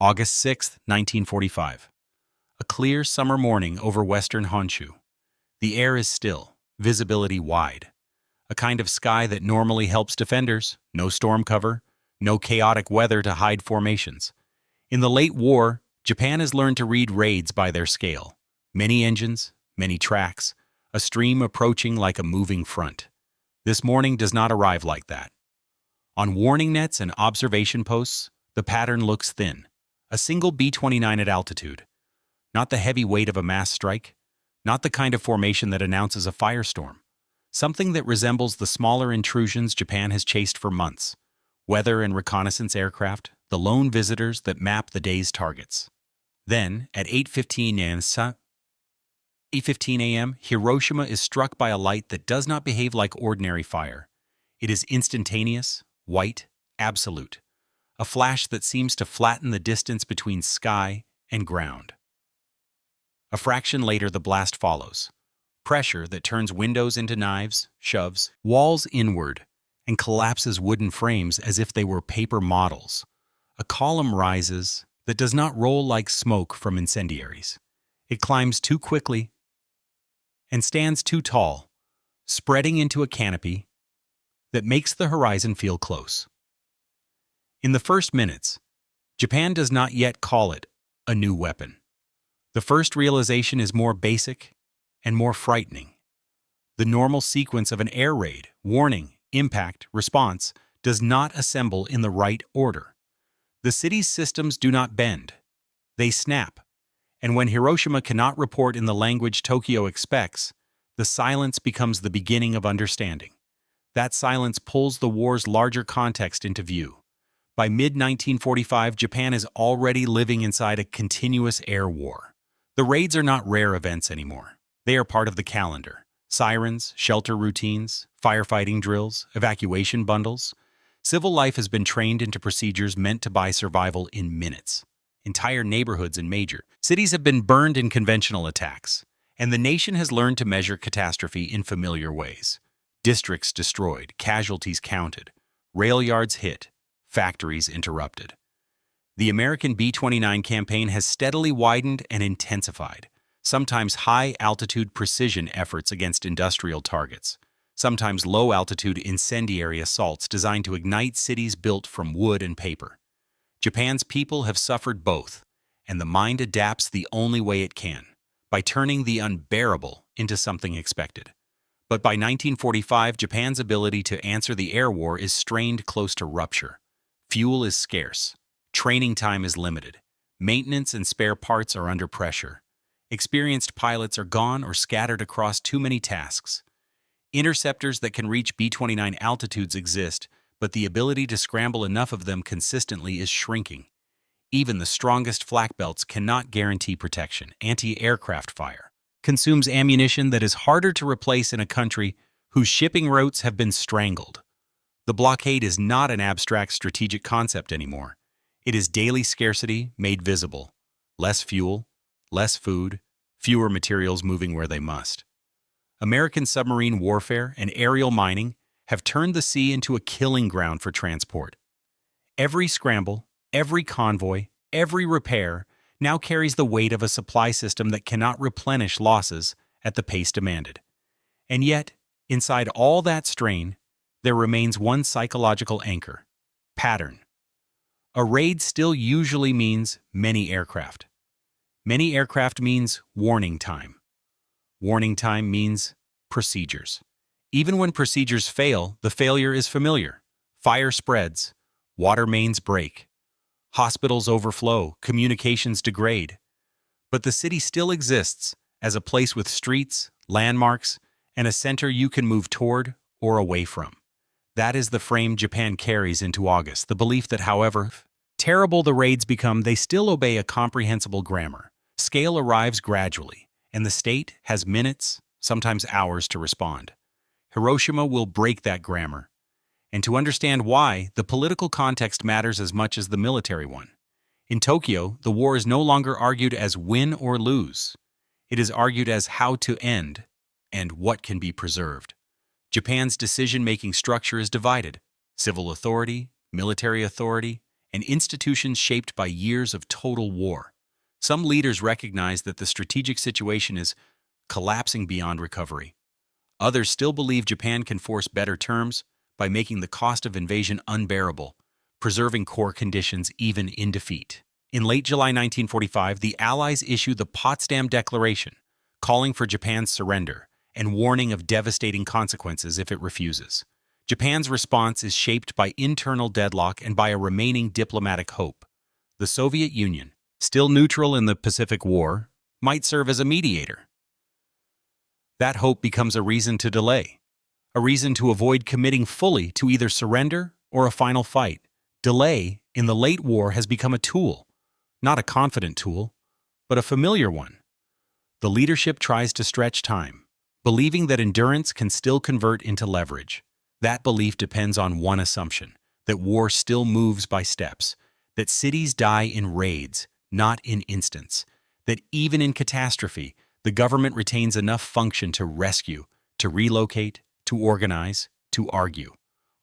August 6, 1945. A clear summer morning over western Honshu. The air is still, visibility wide. A kind of sky that normally helps defenders, no storm cover, no chaotic weather to hide formations. In the late war, Japan has learned to read raids by their scale. Many engines, many tracks, a stream approaching like a moving front. This morning does not arrive like that. On warning nets and observation posts, the pattern looks thin. A single B-29 at altitude. Not the heavy weight of a mass strike. Not the kind of formation that announces a firestorm. Something that resembles the smaller intrusions Japan has chased for months. Weather and reconnaissance aircraft, the lone visitors that map the day's targets. Then, at 8:15 a.m., Hiroshima is struck by a light that does not behave like ordinary fire. It is instantaneous, white, absolute. A flash that seems to flatten the distance between sky and ground. A fraction later, the blast follows. Pressure that turns windows into knives, shoves walls inward, and collapses wooden frames as if they were paper models. A column rises that does not roll like smoke from incendiaries. It climbs too quickly and stands too tall, spreading into a canopy that makes the horizon feel close. In the first minutes, Japan does not yet call it a new weapon. The first realization is more basic and more frightening. The normal sequence of an air raid, warning, impact, response, does not assemble in the right order. The city's systems do not bend. They snap. And when Hiroshima cannot report in the language Tokyo expects, the silence becomes the beginning of understanding. That silence pulls the war's larger context into view. By mid-1945, Japan is already living inside a continuous air war. The raids are not rare events anymore. They are part of the calendar. Sirens, shelter routines, firefighting drills, evacuation bundles. Civil life has been trained into procedures meant to buy survival in minutes. Entire neighborhoods and major cities have been burned in conventional attacks, and the nation has learned to measure catastrophe in familiar ways. Districts destroyed, casualties counted, rail yards hit, factories interrupted. The American B-29 campaign has steadily widened and intensified, sometimes high-altitude precision efforts against industrial targets, sometimes low-altitude incendiary assaults designed to ignite cities built from wood and paper. Japan's people have suffered both, and the mind adapts the only way it can, by turning the unbearable into something expected. But by 1945, Japan's ability to answer the air war is strained close to rupture. Fuel is scarce. Training time is limited. Maintenance and spare parts are under pressure. Experienced pilots are gone or scattered across too many tasks. Interceptors that can reach B-29 altitudes exist, but the ability to scramble enough of them consistently is shrinking. Even the strongest flak belts cannot guarantee protection. Anti-aircraft fire consumes ammunition that is harder to replace in a country whose shipping routes have been strangled. The blockade is not an abstract strategic concept anymore. It is daily scarcity made visible. Less fuel, less food, fewer materials moving where they must. American submarine warfare and aerial mining have turned the sea into a killing ground for transport. Every scramble, every convoy, every repair now carries the weight of a supply system that cannot replenish losses at the pace demanded. And yet, inside all that strain, there remains one psychological anchor: pattern. A raid still usually means many aircraft. Many aircraft means warning time. Warning time means procedures. Even when procedures fail, the failure is familiar. Fire spreads, water mains break, hospitals overflow, communications degrade. But the city still exists as a place with streets, landmarks, and a center you can move toward or away from. That is the frame Japan carries into August, the belief that however terrible the raids become, they still obey a comprehensible grammar. Scale arrives gradually, and the state has minutes, sometimes hours to respond. Hiroshima will break that grammar. And to understand why, the political context matters as much as the military one. In Tokyo, the war is no longer argued as win or lose. It is argued as how to end and what can be preserved. Japan's decision-making structure is divided: civil authority, military authority, and institutions shaped by years of total war. Some leaders recognize that the strategic situation is collapsing beyond recovery. Others still believe Japan can force better terms by making the cost of invasion unbearable, preserving core conditions even in defeat. In late July 1945, the Allies issued the Potsdam Declaration, calling for Japan's surrender and warning of devastating consequences if it refuses. Japan's response is shaped by internal deadlock and by a remaining diplomatic hope. The Soviet Union, still neutral in the Pacific War, might serve as a mediator. That hope becomes a reason to delay, a reason to avoid committing fully to either surrender or a final fight. Delay in the late war has become a tool, not a confident tool, but a familiar one. The leadership tries to stretch time, believing that endurance can still convert into leverage. That belief depends on one assumption, that war still moves by steps, that cities die in raids, not in instants, that even in catastrophe, the government retains enough function to rescue, to relocate, to organize, to argue.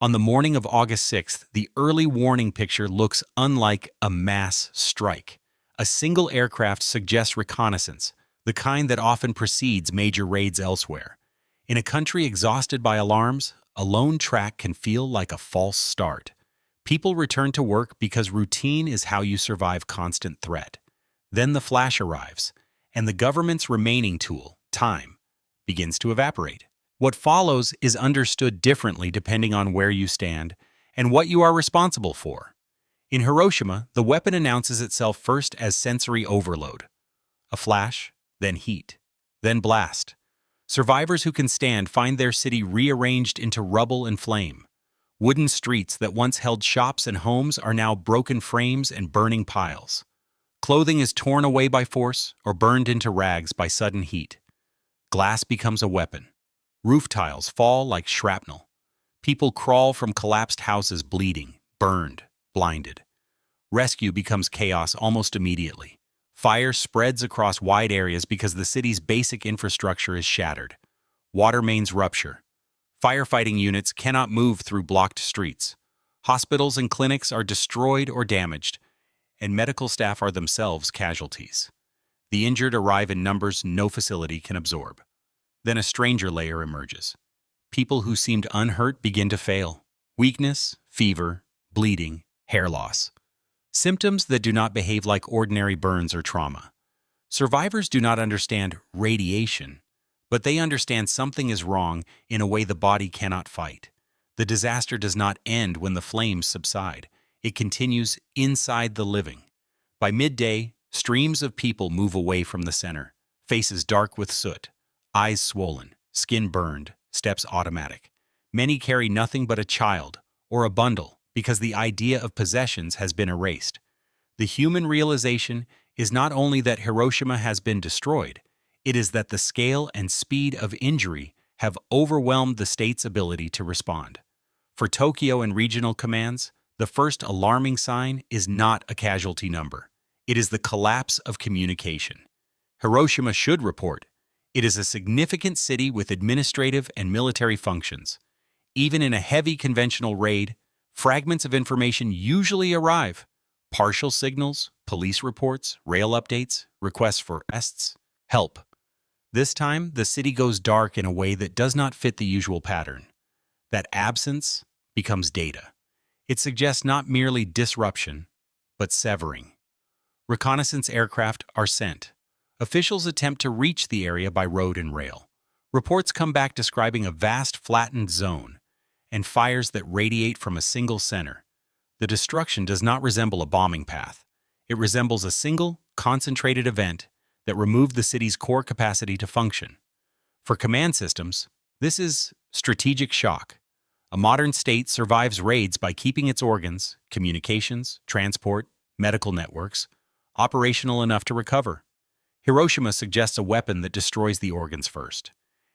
On the morning of August 6th, the early warning picture looks unlike a mass strike. A single aircraft suggests reconnaissance, the kind that often precedes major raids elsewhere. In a country exhausted by alarms, a lone track can feel like a false start. People return to work because routine is how you survive constant threat. Then the flash arrives, and the government's remaining tool, time, begins to evaporate. What follows is understood differently depending on where you stand and what you are responsible for. In Hiroshima, the weapon announces itself first as sensory overload. A flash, then heat, then blast. Survivors who can stand find their city rearranged into rubble and flame. Wooden streets that once held shops and homes are now broken frames and burning piles. Clothing is torn away by force or burned into rags by sudden heat. Glass becomes a weapon. Roof tiles fall like shrapnel. People crawl from collapsed houses bleeding, burned, blinded. Rescue becomes chaos almost immediately. Fire spreads across wide areas because the city's basic infrastructure is shattered. Water mains rupture. Firefighting units cannot move through blocked streets. Hospitals and clinics are destroyed or damaged, and medical staff are themselves casualties. The injured arrive in numbers no facility can absorb. Then a stranger layer emerges. People who seemed unhurt begin to fail. Weakness, fever, bleeding, hair loss. Symptoms that do not behave like ordinary burns or trauma. Survivors do not understand radiation, but they understand something is wrong in a way the body cannot fight. The disaster does not end when the flames subside. It continues inside the living. By midday, streams of people move away from the center, faces dark with soot, eyes swollen, skin burned, steps automatic. Many carry nothing but a child or a bundle because the idea of possessions has been erased. The human realization is not only that Hiroshima has been destroyed, it is that the scale and speed of injury have overwhelmed the state's ability to respond. For Tokyo and regional commands, the first alarming sign is not a casualty number. It is the collapse of communication. Hiroshima should report. It is a significant city with administrative and military functions. Even in a heavy conventional raid, fragments of information usually arrive. Partial signals, police reports, rail updates, requests for arrests, help. This time, the city goes dark in a way that does not fit the usual pattern. That absence becomes data. It suggests not merely disruption, but severing. Reconnaissance aircraft are sent. Officials attempt to reach the area by road and rail. Reports come back describing a vast flattened zone and fires that radiate from a single center. The destruction does not resemble a bombing path. It resembles a single, concentrated event that removed the city's core capacity to function. For command systems, this is strategic shock. A modern state survives raids by keeping its organs, communications, transport, medical networks, operational enough to recover. Hiroshima suggests a weapon that destroys the organs first.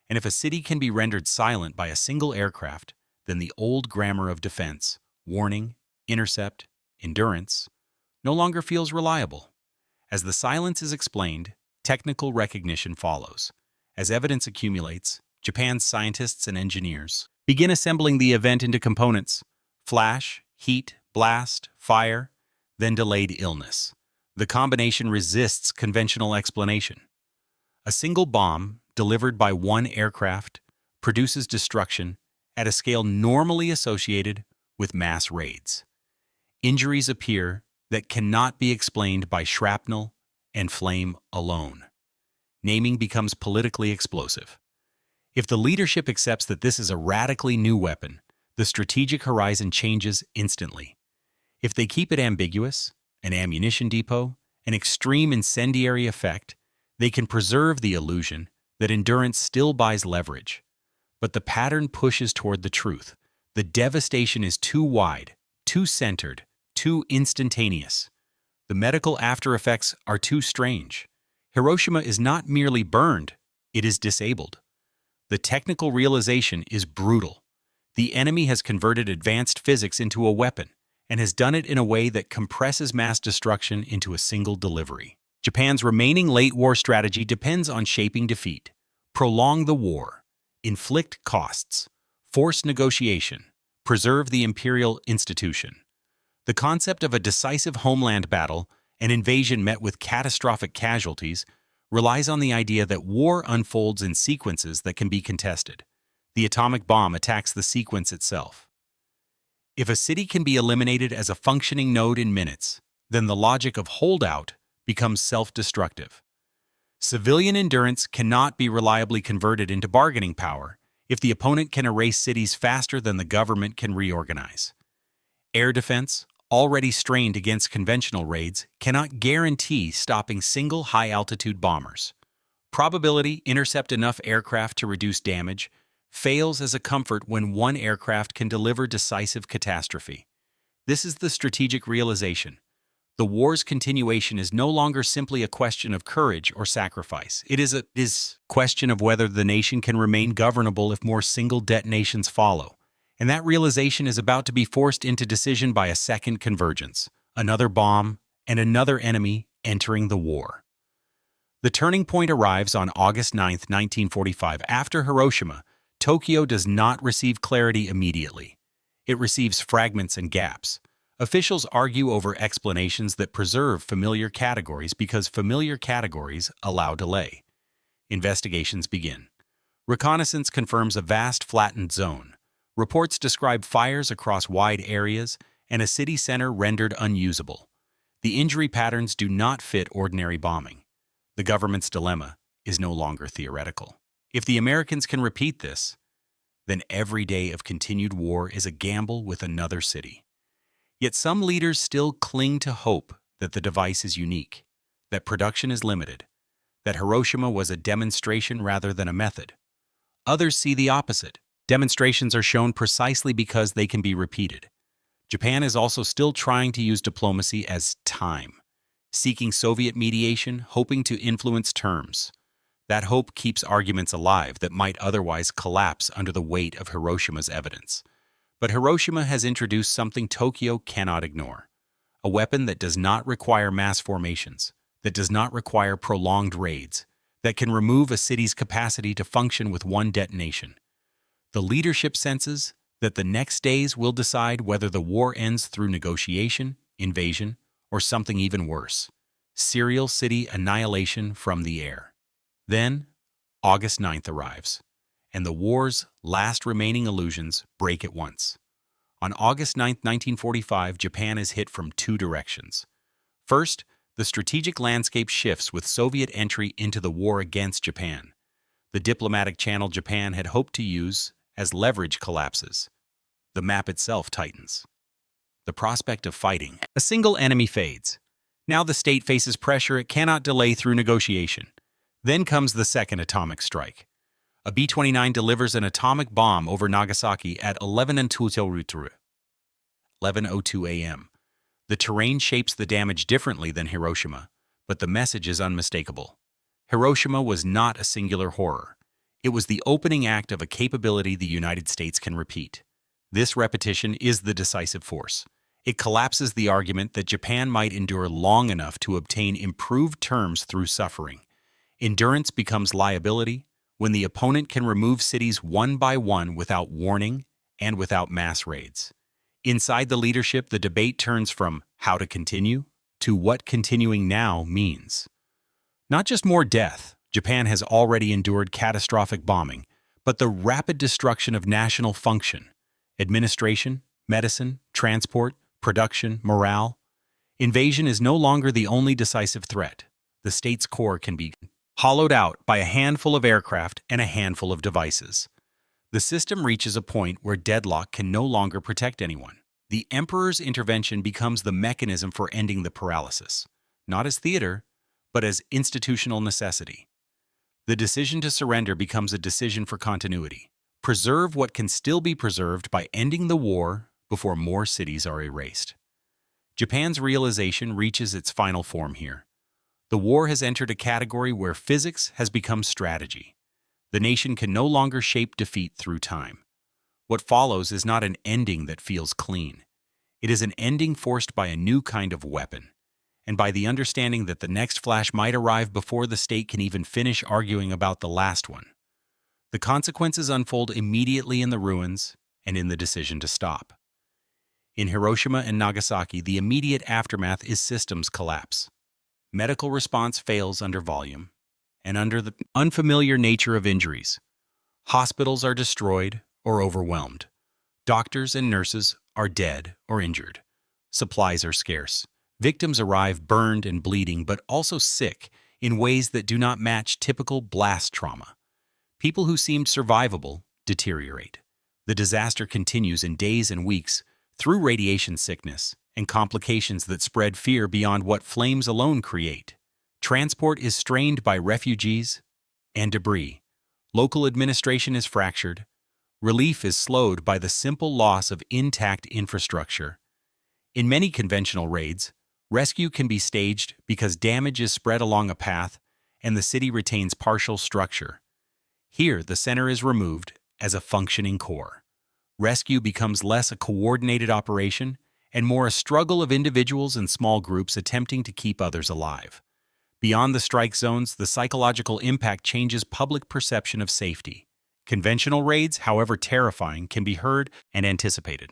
And if a city can be rendered silent by a single aircraft, then the old grammar of defense, warning, intercept, endurance, no longer feels reliable. As the silence is explained, technical recognition follows. As evidence accumulates, Japan's scientists and engineers begin assembling the event into components: flash, heat, blast, fire, then delayed illness. The combination resists conventional explanation. A single bomb, delivered by one aircraft, produces destruction at a scale normally associated with mass raids. Injuries appear that cannot be explained by shrapnel and flame alone. Naming becomes politically explosive. If the leadership accepts that this is a radically new weapon, the strategic horizon changes instantly. If they keep it ambiguous, an ammunition depot, an extreme incendiary effect, they can preserve the illusion that endurance still buys leverage. But the pattern pushes toward the truth. The devastation is too wide, too centered, too instantaneous. The medical after-effects are too strange. Hiroshima is not merely burned, it is disabled. The technical realization is brutal. The enemy has converted advanced physics into a weapon, and has done it in a way that compresses mass destruction into a single delivery. Japan's remaining late-war strategy depends on shaping defeat, prolong the war, inflict costs, force negotiation, preserve the imperial institution. The concept of a decisive homeland battle, an invasion met with catastrophic casualties, relies on the idea that war unfolds in sequences that can be contested. The atomic bomb attacks the sequence itself. If a city can be eliminated as a functioning node in minutes, then the logic of holdout becomes self-destructive. Civilian endurance cannot be reliably converted into bargaining power if the opponent can erase cities faster than the government can reorganize. Air defense, already strained against conventional raids, cannot guarantee stopping single high-altitude bombers. Probability intercept enough aircraft to reduce damage fails as a comfort when one aircraft can deliver decisive catastrophe. This is the strategic realization. The war's continuation is no longer simply a question of courage or sacrifice. It is a question of whether the nation can remain governable if more single detonations follow. And that realization is about to be forced into decision by a second convergence, another bomb, and another enemy entering the war. The turning point arrives on August 9, 1945. After Hiroshima, Tokyo does not receive clarity immediately. It receives fragments and gaps. Officials argue over explanations that preserve familiar categories because familiar categories allow delay. Investigations begin. Reconnaissance confirms a vast flattened zone. Reports describe fires across wide areas and a city center rendered unusable. The injury patterns do not fit ordinary bombing. The government's dilemma is no longer theoretical. If the Americans can repeat this, then every day of continued war is a gamble with another city. Yet some leaders still cling to hope that the device is unique, that production is limited, that Hiroshima was a demonstration rather than a method. Others see the opposite. Demonstrations are shown precisely because they can be repeated. Japan is also still trying to use diplomacy as time, seeking Soviet mediation, hoping to influence terms. That hope keeps arguments alive that might otherwise collapse under the weight of Hiroshima's evidence. But Hiroshima has introduced something Tokyo cannot ignore. A weapon that does not require mass formations, that does not require prolonged raids, that can remove a city's capacity to function with one detonation. The leadership senses that the next days will decide whether the war ends through negotiation, invasion, or something even worse, serial city annihilation from the air. Then, August 9th arrives, and the war's last remaining illusions break at once. On August 9, 1945, Japan is hit from two directions. First, the strategic landscape shifts with Soviet entry into the war against Japan. The diplomatic channel Japan had hoped to use as leverage collapses. The map itself tightens. The prospect of fighting a single enemy fades. Now the state faces pressure it cannot delay through negotiation. Then comes the second atomic strike. A B-29 delivers an atomic bomb over Nagasaki at 11:02 a.m. The terrain shapes the damage differently than Hiroshima, but the message is unmistakable. Hiroshima was not a singular horror. It was the opening act of a capability the United States can repeat. This repetition is the decisive force. It collapses the argument that Japan might endure long enough to obtain improved terms through suffering. Endurance becomes liability when the opponent can remove cities one by one without warning and without mass raids. Inside the leadership, the debate turns from how to continue to what continuing now means. Not just more death, Japan has already endured catastrophic bombing, but the rapid destruction of national function, administration, medicine, transport, production, morale. Invasion is no longer the only decisive threat. The state's core can be hollowed out by a handful of aircraft and a handful of devices. The system reaches a point where deadlock can no longer protect anyone. The emperor's intervention becomes the mechanism for ending the paralysis, not as theater, but as institutional necessity. The decision to surrender becomes a decision for continuity. Preserve what can still be preserved by ending the war before more cities are erased. Japan's realization reaches its final form here. The war has entered a category where physics has become strategy. The nation can no longer shape defeat through time. What follows is not an ending that feels clean. It is an ending forced by a new kind of weapon, and by the understanding that the next flash might arrive before the state can even finish arguing about the last one. The consequences unfold immediately in the ruins and in the decision to stop. In Hiroshima and Nagasaki, the immediate aftermath is systems collapse. Medical response fails under volume and under the unfamiliar nature of injuries. Hospitals are destroyed or overwhelmed. Doctors and nurses are dead or injured. Supplies are scarce. Victims arrive burned and bleeding, but also sick in ways that do not match typical blast trauma. People who seemed survivable deteriorate. The disaster continues in days and weeks through radiation sickness and complications that spread fear beyond what flames alone create. Transport is strained by refugees and debris. Local administration is fractured. Relief is slowed by the simple loss of intact infrastructure. In many conventional raids, rescue can be staged because damage is spread along a path and the city retains partial structure. Here, the center is removed as a functioning core. Rescue becomes less a coordinated operation and more a struggle of individuals and small groups attempting to keep others alive. Beyond the strike zones, the psychological impact changes public perception of safety. Conventional raids, however terrifying, can be heard and anticipated.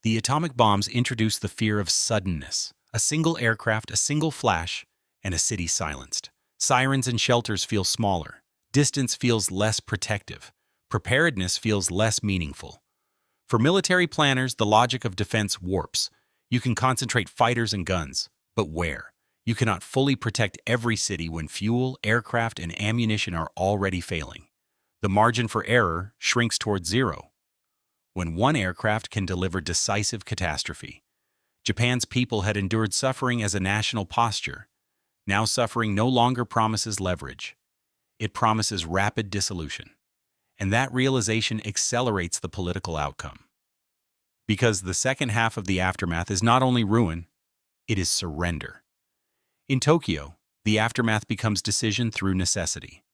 The atomic bombs introduce the fear of suddenness. A single aircraft, a single flash, and a city silenced. Sirens and shelters feel smaller. Distance feels less protective. Preparedness feels less meaningful. For military planners, the logic of defense warps. You can concentrate fighters and guns, but where? You cannot fully protect every city when fuel, aircraft, and ammunition are already failing. The margin for error shrinks toward zero. When one aircraft can deliver decisive catastrophe. Japan's people had endured suffering as a national posture. Now suffering no longer promises leverage. It promises rapid dissolution. And that realization accelerates the political outcome. Because the second half of the aftermath is not only ruin, it is surrender. In Tokyo, the aftermath becomes decision through necessity.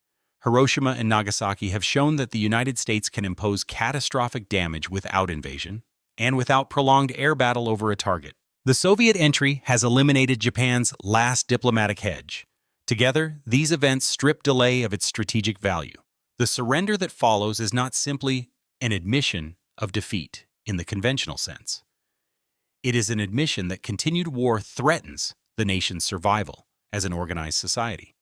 Hiroshima and Nagasaki have shown that the United States can impose catastrophic damage without invasion and without prolonged air battle over a target. The Soviet entry has eliminated Japan's last diplomatic hedge. Together, these events strip delay of its strategic value. The surrender that follows is not simply an admission of defeat in the conventional sense. It is an admission that continued war threatens the nation's survival as an organized society.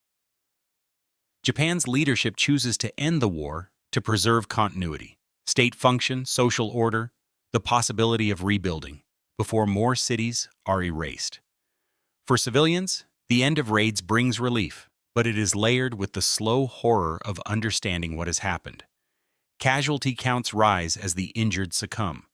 Japan's leadership chooses to end the war to preserve continuity, state function, social order, the possibility of rebuilding before more cities are erased. For civilians, the end of raids brings relief, but it is layered with the slow horror of understanding what has happened. Casualty counts rise as the injured succumb.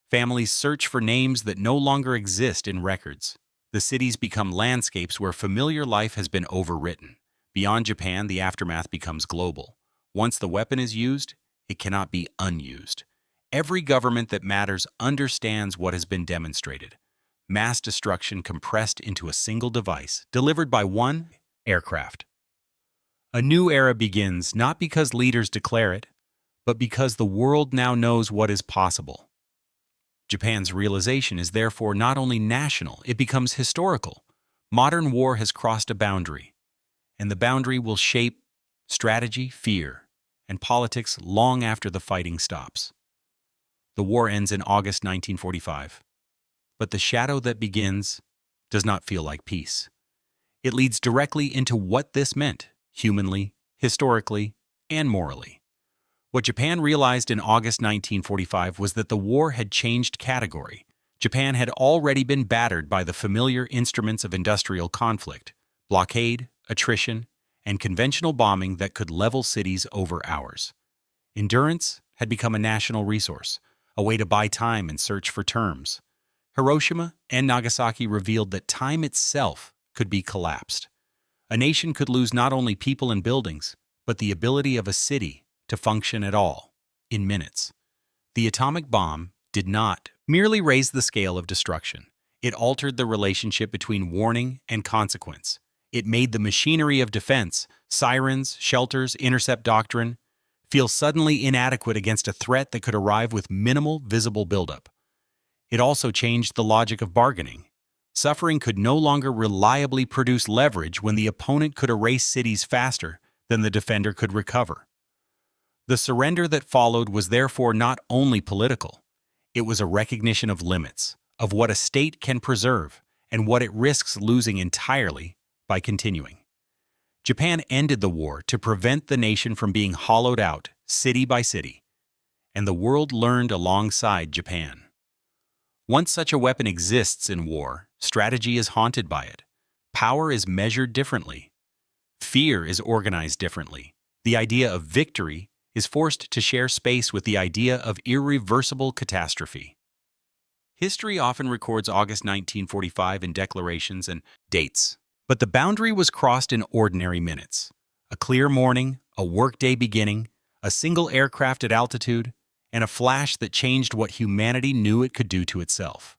Families search for names that no longer exist in records. The cities become landscapes where familiar life has been overwritten. Beyond Japan, the aftermath becomes global. Once the weapon is used, it cannot be unused. Every government that matters understands what has been demonstrated. Mass destruction compressed into a single device, delivered by one aircraft. A new era begins not because leaders declare it, but because the world now knows what is possible. Japan's realization is therefore not only national, it becomes historical. Modern war has crossed a boundary, and the boundary will shape strategy, fear, and politics long after the fighting stops. The war ends in August 1945. But the shadow that begins does not feel like peace. It leads directly into what this meant, humanly, historically, and morally. What Japan realized in August 1945 was that the war had changed category. Japan had already been battered by the familiar instruments of industrial conflict, blockade, attrition, and conventional bombing that could level cities over hours. Endurance had become a national resource, a way to buy time and search for terms. Hiroshima and Nagasaki revealed that time itself could be collapsed. A nation could lose not only people and buildings, but the ability of a city to function at all, in minutes. The atomic bomb did not merely raise the scale of destruction. It altered the relationship between warning and consequence. It made the machinery of defense, sirens, shelters, intercept doctrine, feel suddenly inadequate against a threat that could arrive with minimal visible buildup. It also changed the logic of bargaining. Suffering could no longer reliably produce leverage when the opponent could erase cities faster than the defender could recover. The surrender that followed was therefore not only political. It was a recognition of limits, of what a state can preserve, and what it risks losing entirely by continuing. Japan ended the war to prevent the nation from being hollowed out city by city, and the world learned alongside Japan. Once such a weapon exists in war, strategy is haunted by it. Power is measured differently. Fear is organized differently. The idea of victory is forced to share space with the idea of irreversible catastrophe. History often records August 1945 in declarations and dates, but the boundary was crossed in ordinary minutes. A clear morning, a workday beginning, a single aircraft at altitude, and a flash that changed what humanity knew it could do to itself.